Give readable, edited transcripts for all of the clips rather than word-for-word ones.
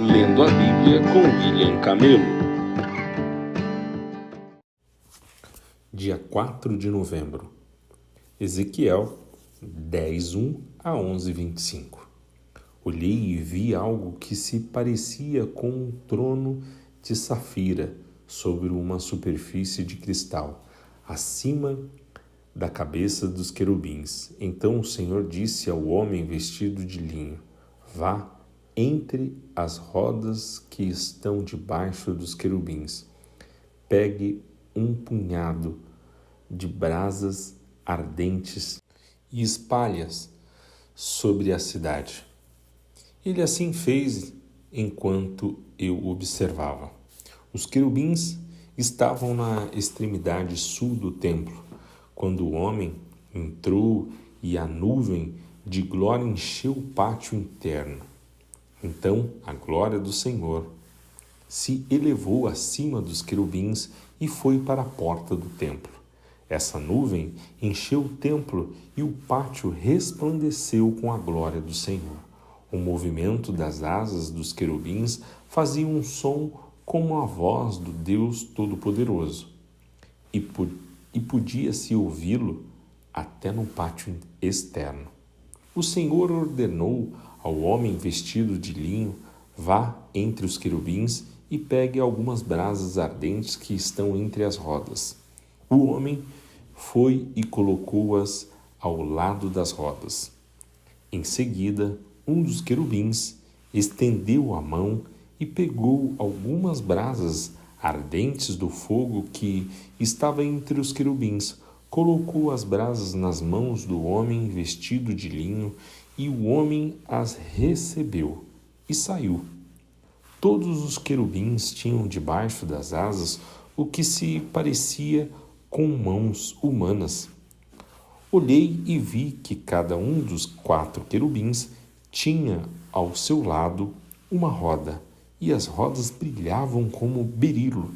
Lendo a Bíblia com William Camelo. Dia 4 de novembro. Ezequiel 10:1 a 11:25. Olhei e vi algo que se parecia com um trono de safira sobre uma superfície de cristal, acima da cabeça dos querubins. Então o Senhor disse ao homem vestido de linho: vá entre as rodas que estão debaixo dos querubins. Pegue um punhado de brasas ardentes e espalhe-as sobre a cidade. Ele assim fez enquanto eu observava. Os querubins estavam na extremidade sul do templo, quando o homem entrou e a nuvem de glória encheu o pátio interno. Então a glória do Senhor se elevou acima dos querubins e foi para a porta do templo. Essa nuvem encheu o templo e o pátio resplandeceu com a glória do Senhor. O movimento das asas dos querubins fazia um som como a voz do Deus Todo-Poderoso, e podia-se ouvi-lo até no pátio externo. O Senhor ordenou ao homem vestido de linho: vá entre os querubins e pegue algumas brasas ardentes que estão entre as rodas. O homem foi e colocou-as ao lado das rodas. Em seguida, um dos querubins estendeu a mão e pegou algumas brasas ardentes do fogo que estava entre os querubins, colocou as brasas nas mãos do homem vestido de linho, e o homem as recebeu e saiu. Todos os querubins tinham debaixo das asas o que se parecia com mãos humanas. Olhei e vi que cada um dos 4 querubins tinha ao seu lado uma roda, e as rodas brilhavam como berilo.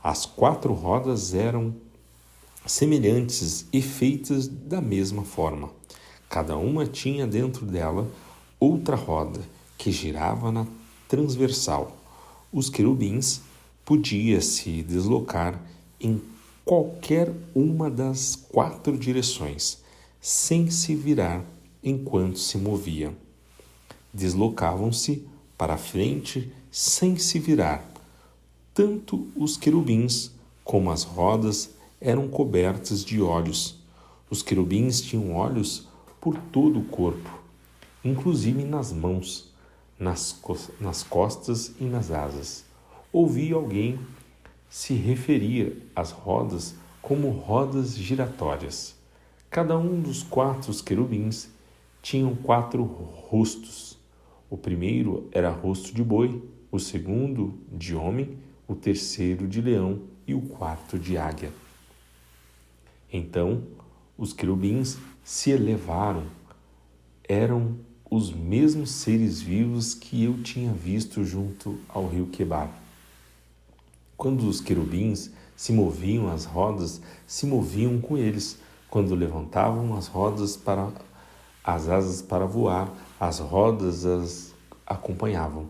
As 4 rodas eram semelhantes e feitas da mesma forma. Cada uma tinha dentro dela outra roda que girava na transversal. Os querubins podiam se deslocar em qualquer uma das 4 direções, sem se virar enquanto se moviam. Deslocavam-se para a frente sem se virar. Tanto os querubins como as rodas eram cobertas de olhos. Os querubins tinham olhos por todo o corpo, inclusive nas mãos, nas costas e nas asas. Ouvi alguém se referir às rodas como rodas giratórias. Cada um dos 4 querubins tinham 4 rostos. O primeiro era rosto de boi, o segundo de homem, o terceiro de leão e o 4 de águia. Então os querubins se elevaram. Eram os mesmos seres vivos que eu tinha visto junto ao rio Quebar. Quando os querubins se moviam, as rodas se moviam com eles. Quando levantavam as asas para voar, as rodas as acompanhavam.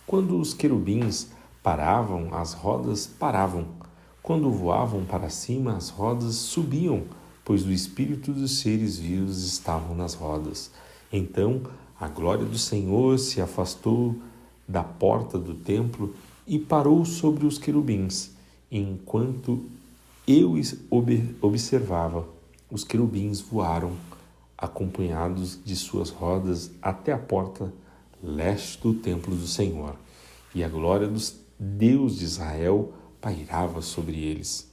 Quando os querubins paravam, as rodas paravam. Quando voavam para cima, as rodas subiam, pois o espírito dos seres vivos estavam nas rodas. Então a glória do Senhor se afastou da porta do templo e parou sobre os querubins. Enquanto eu observava, os querubins voaram, acompanhados de suas rodas, até a porta leste do templo do Senhor, e a glória do Deus de Israel pairava sobre eles.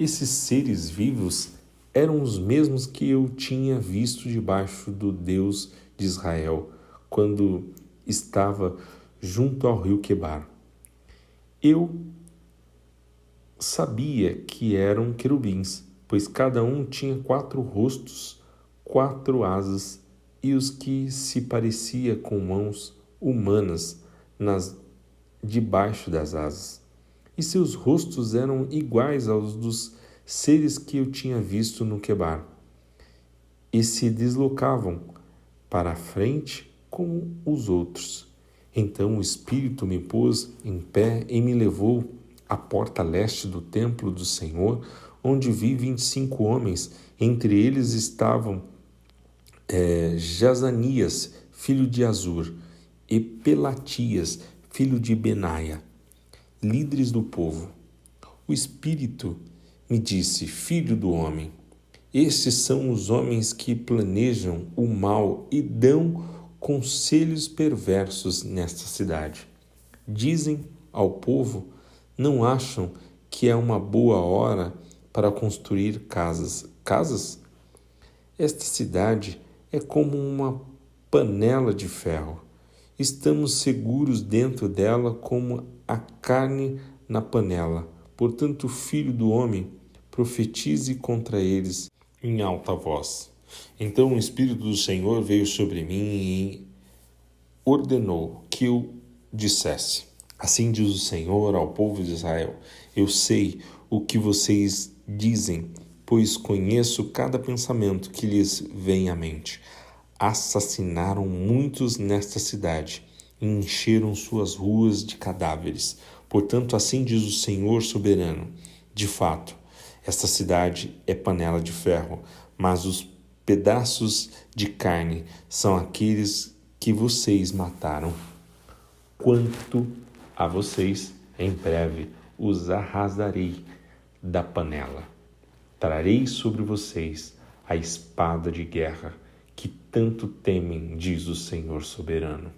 Esses seres vivos eram os mesmos que eu tinha visto debaixo do Deus de Israel, quando estava junto ao rio Quebar. Eu sabia que eram querubins, pois cada um tinha 4 rostos, 4 asas, e os que se parecia com mãos humanas debaixo das asas. E seus rostos eram iguais aos dos seres que eu tinha visto no Quebar, e se deslocavam para a frente como os outros. Então o Espírito me pôs em pé e me levou à porta leste do templo do Senhor, onde vi 25 homens. Entre eles estavam Jazanias, filho de Azur, e Pelatias, filho de Benaia, líderes do povo. O Espírito me disse: Filho do homem, estes são os homens que planejam o mal e dão conselhos perversos nesta cidade. Dizem ao povo: não acham que é uma boa hora para construir casas? Esta cidade é como uma panela de ferro. Estamos seguros dentro dela como a carne na panela. Portanto, filho do homem, profetize contra eles em alta voz. Então o Espírito do Senhor veio sobre mim e ordenou que eu dissesse: assim diz o Senhor ao povo de Israel: eu sei o que vocês dizem, pois conheço cada pensamento que lhes vem à mente. Assassinaram muitos nesta cidade e encheram suas ruas de cadáveres. Portanto, assim diz o Senhor soberano: de fato, esta cidade é panela de ferro, mas os pedaços de carne são aqueles que vocês mataram. Quanto a vocês, em breve os arrasarei da panela. Trarei sobre vocês a espada de guerra que tanto temem, diz o Senhor soberano.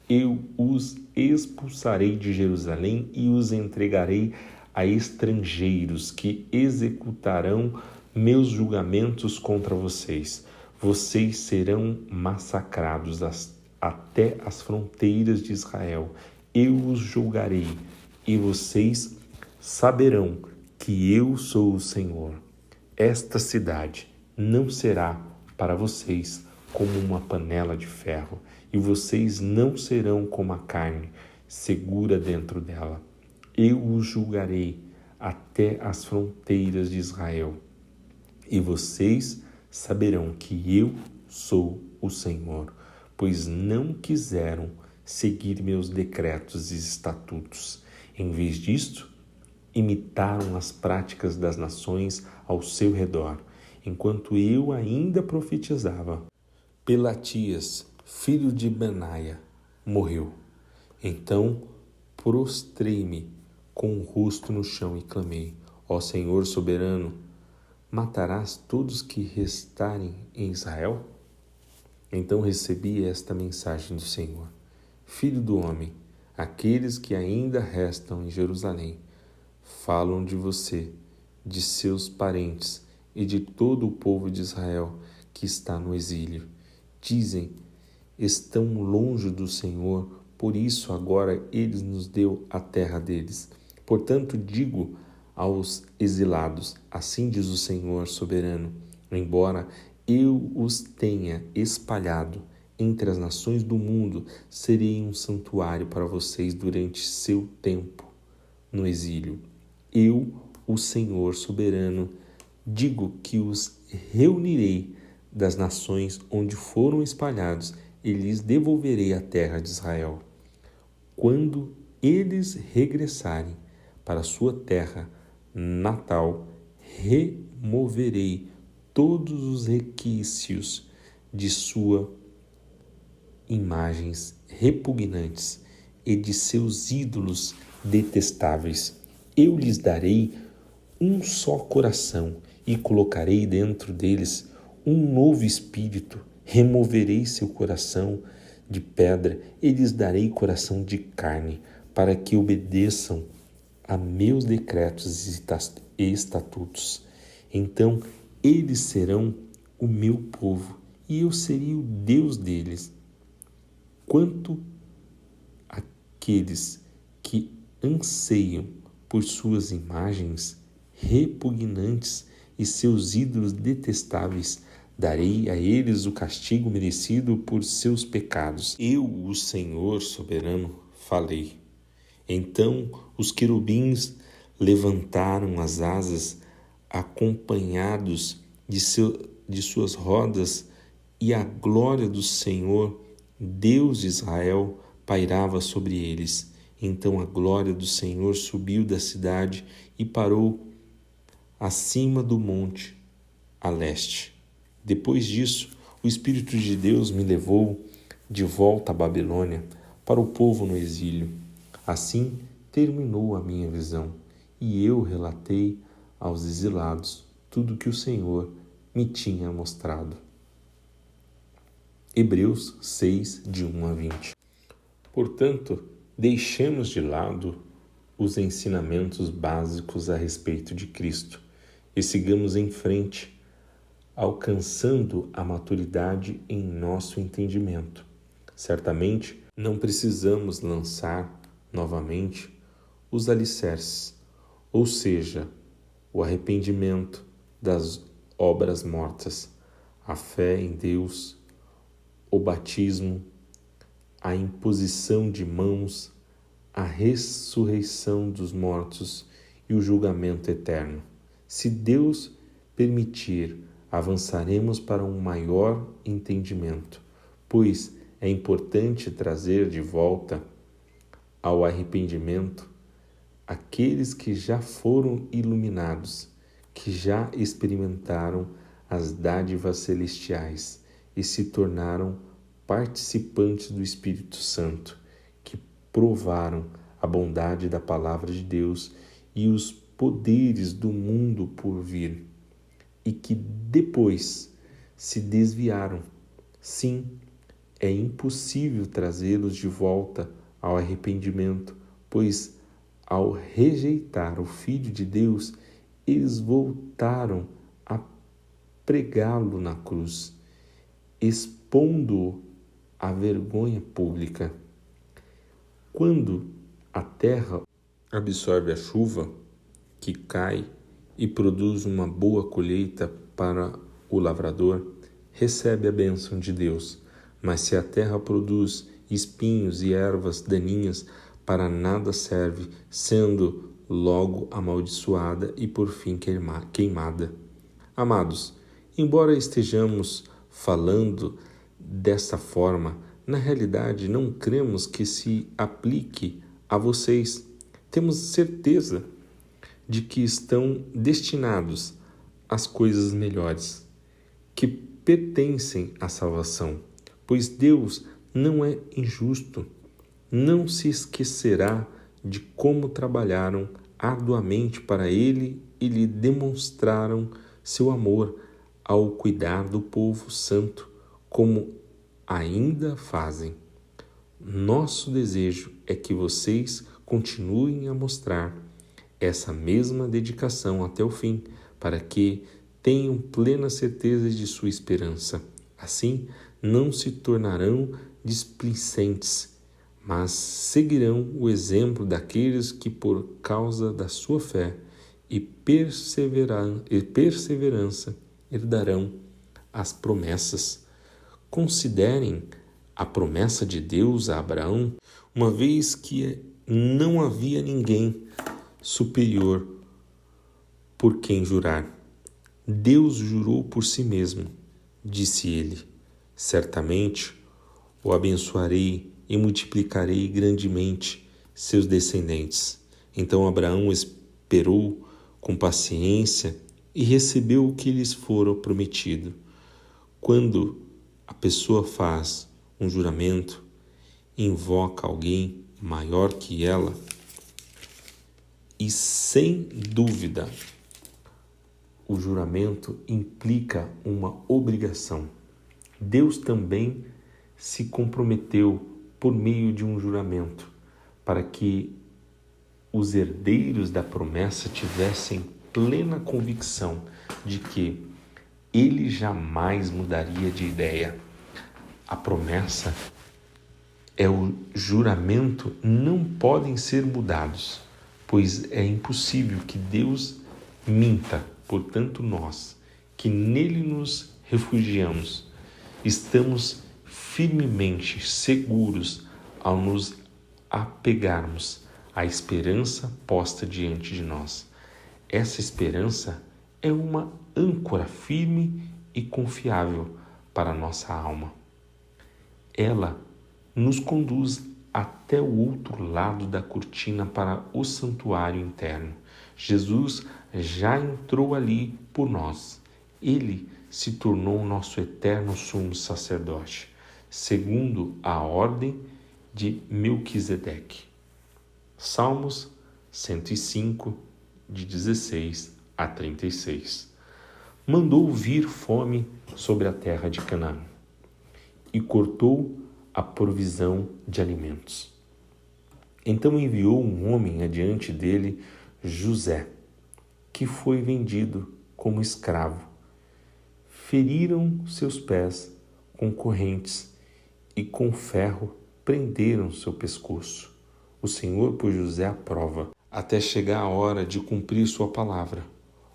Eu os expulsarei de Jerusalém e os entregarei a estrangeiros que executarão meus julgamentos contra vocês. Vocês serão massacrados até as fronteiras de Israel. Eu os julgarei e vocês saberão que eu sou o Senhor. Esta cidade não será para vocês como uma panela de ferro, e vocês não serão como a carne segura dentro dela. Eu os julgarei até as fronteiras de Israel, e vocês saberão que eu sou o Senhor, pois não quiseram seguir meus decretos e estatutos. Em vez disto, imitaram as práticas das nações ao seu redor, enquanto eu ainda profetizava. Pelatias, filho de Benaia, morreu. Então prostrei-me com o rosto no chão e clamei: ó Senhor soberano, matarás todos que restarem em Israel? Então recebi esta mensagem do Senhor: Filho do homem, aqueles que ainda restam em Jerusalém falam de você, de seus parentes e de todo o povo de Israel que está no exílio. Dizem: estão longe do Senhor, por isso agora ele nos deu a terra deles. Portanto, digo aos exilados: assim diz o Senhor soberano, embora eu os tenha espalhado entre as nações do mundo, serei um santuário para vocês durante seu tempo no exílio. Eu, o Senhor soberano, digo que os reunirei das nações onde foram espalhados e lhes devolverei a terra de Israel. Quando eles regressarem para sua terra natal, removerei todos os requisitos de suas imagens repugnantes e de seus ídolos detestáveis. Eu lhes darei um só coração e colocarei dentro deles um novo espírito. Removerei seu coração de pedra e lhes darei coração de carne, para que obedeçam a meus decretos e estatutos. Então eles serão o meu povo e eu serei o Deus deles. Quanto àqueles que anseiam por suas imagens repugnantes e seus ídolos detestáveis, darei a eles o castigo merecido por seus pecados. Eu, o Senhor soberano, falei. Então os querubins levantaram as asas, acompanhados de suas rodas, e a glória do Senhor, Deus de Israel, pairava sobre eles. Então a glória do Senhor subiu da cidade e parou acima do monte a leste. Depois disso, o Espírito de Deus me levou de volta à Babilônia para o povo no exílio. Assim terminou a minha visão, e eu relatei aos exilados tudo que o Senhor me tinha mostrado. Hebreus 6, de 1 a 20. Portanto, deixemos de lado os ensinamentos básicos a respeito de Cristo e sigamos em frente, alcançando a maturidade em nosso entendimento. Certamente, não precisamos lançar novamente os alicerces, ou seja, o arrependimento das obras mortas, a fé em Deus, o batismo, a imposição de mãos, a ressurreição dos mortos e o julgamento eterno. Se Deus permitir, avançaremos para um maior entendimento, pois é importante trazer de volta ao arrependimento aqueles que já foram iluminados, que já experimentaram as dádivas celestiais e se tornaram participantes do Espírito Santo, que provaram a bondade da palavra de Deus e os poderes do mundo por vir, e que depois se desviaram. Sim, é impossível trazê-los de volta ao arrependimento, pois ao rejeitar o Filho de Deus, eles voltaram a pregá-lo na cruz, expondo-o à vergonha pública. Quando a terra absorve a chuva que cai e produz uma boa colheita para o lavrador, recebe a bênção de Deus. Mas se a terra produz espinhos e ervas daninhas, para nada serve, sendo logo amaldiçoada e por fim queimada. Amados, embora estejamos falando desta forma, na realidade não cremos que se aplique a vocês. Temos certeza de que estão destinados às coisas melhores, que pertencem à salvação, pois Deus não é injusto, não se esquecerá de como trabalharam arduamente para Ele e lhe demonstraram seu amor ao cuidar do povo santo, como ainda fazem. Nosso desejo é que vocês continuem a mostrar essa mesma dedicação até o fim, para que tenham plena certeza de sua esperança. Assim, não se tornarão displicentes, mas seguirão o exemplo daqueles que, por causa da sua fé e perseverança, herdarão as promessas. Considerem a promessa de Deus a Abraão, uma vez que não havia ninguém superior por quem jurar. Deus jurou por si mesmo, disse ele: certamente o abençoarei e multiplicarei grandemente seus descendentes. Então Abraão esperou com paciência e recebeu o que lhes fora prometido. Quando a pessoa faz um juramento, invoca alguém maior que ela, e sem dúvida o juramento implica uma obrigação. Deus também se comprometeu por meio de um juramento para que os herdeiros da promessa tivessem plena convicção de que ele jamais mudaria de ideia. A promessa e o juramento não podem ser mudados, pois é impossível que Deus minta. Portanto, nós, que nele nos refugiamos, estamos firmemente seguros ao nos apegarmos à esperança posta diante de nós. Essa esperança é uma âncora firme e confiável para a nossa alma. Ela nos conduz até o outro lado da cortina para o santuário interno. Jesus já entrou ali por nós. Ele se tornou nosso eterno sumo sacerdote, segundo a ordem de Melquisedeque. Salmos 105, de 16 a 36. Mandou vir fome sobre a terra de Canaã e cortou a provisão de alimentos. Então enviou um homem adiante dele, José, que foi vendido como escravo. Feriram seus pés com correntes e com ferro prenderam seu pescoço. O Senhor pôs José à prova, até chegar a hora de cumprir sua palavra.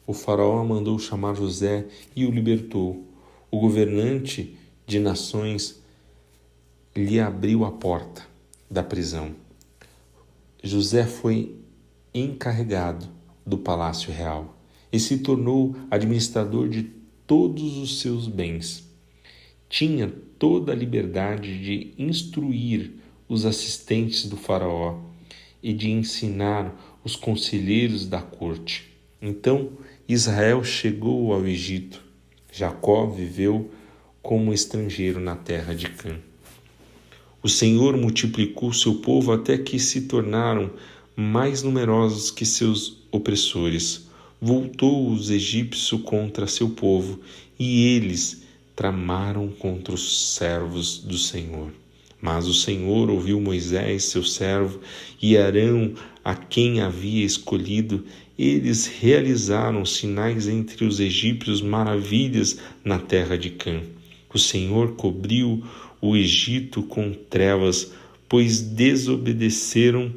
O faraó mandou chamar José e o libertou. O governante de nações lhe abriu a porta da prisão. José foi encarregado do palácio real e se tornou administrador de todos os seus bens. Tinha toda a liberdade de instruir os assistentes do faraó e de ensinar os conselheiros da corte. Então Israel chegou ao Egito. Jacó viveu como estrangeiro na terra de Cã. O Senhor multiplicou seu povo até que se tornaram mais numerosos que seus opressores. Voltou os egípcios contra seu povo e eles tramaram contra os servos do Senhor. Mas o Senhor ouviu Moisés, seu servo, e Arão, a quem havia escolhido. Eles realizaram sinais entre os egípcios, maravilhas na terra de Cã. O Senhor cobriu o Egito com trevas, pois desobedeceram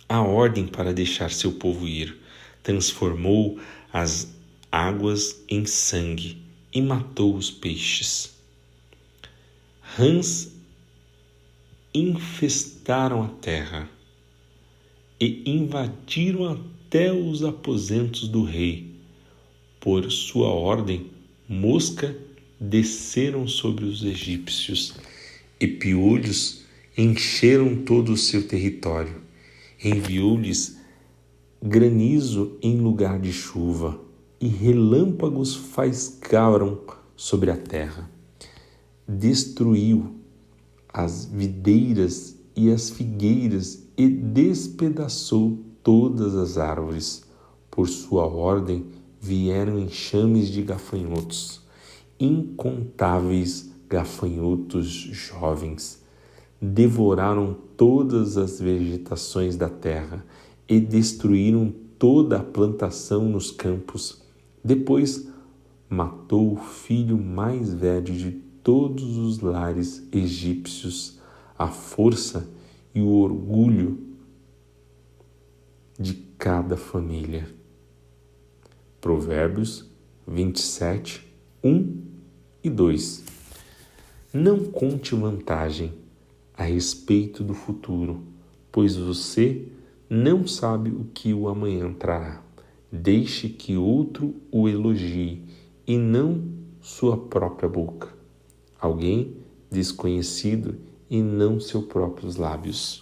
a ordem para deixar seu povo ir. Transformou as águas em sangue e matou os peixes. Rãs infestaram a terra e invadiram até os aposentos do rei. Por sua ordem, mosca desceram sobre os egípcios e piolhos encheram todo o seu território. Enviou-lhes granizo em lugar de chuva e relâmpagos faiscaram sobre a terra. Destruiu as videiras e as figueiras e despedaçou todas as árvores. Por sua ordem vieram enxames de gafanhotos, incontáveis gafanhotos jovens. Devoraram todas as vegetações da terra e destruíram toda a plantação nos campos. Depois matou o filho mais velho de todos os lares egípcios, a força e o orgulho de cada família. Provérbios 27, 1 e 2. Não conte vantagem a respeito do futuro, pois você não sabe o que o amanhã trará. Deixe que outro o elogie e não sua própria boca. Alguém desconhecido e não seus próprios lábios.